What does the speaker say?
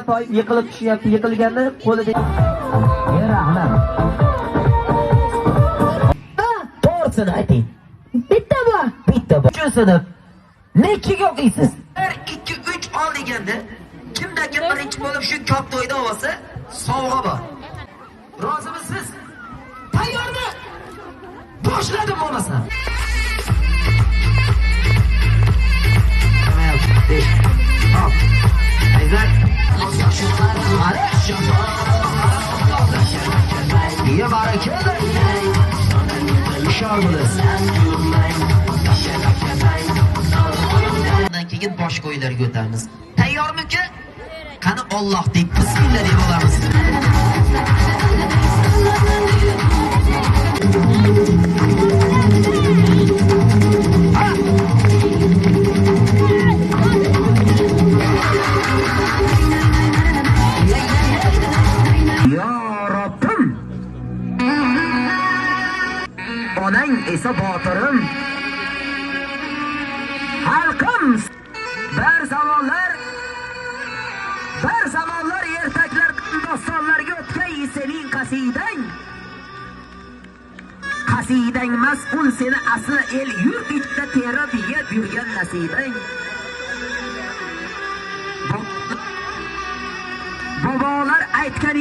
toyib yiqilib tushyapti. Yiqilganda qo'lida rahmat. To'g'risini ayting. Bitta bu. Bitta bu. Uchinchisi nechiga o'qiysiz? 1 2 3 ol deganda kimdakim birinchi bo'lib shu kop to'yda olsa sovg'a bor. Rozimisiz? Tayyormi? Boshladim bo'lmasa. Hop. Ayzat. Ya barakalla. İşar bo'lasiz. Undan keyin boshqa o'yinlarga o'tamiz. Tayyormiki? Qani Alloh deb bismillah deb olamiz. Ya Rabbim. Onang esa botirim. Xalqim bir zamonlar ertaklar dostonlarga o'tgan sening qasidang mas'ul seni asli el yurt ichida terib yeb yurgan nasibang. Bobolar aytgan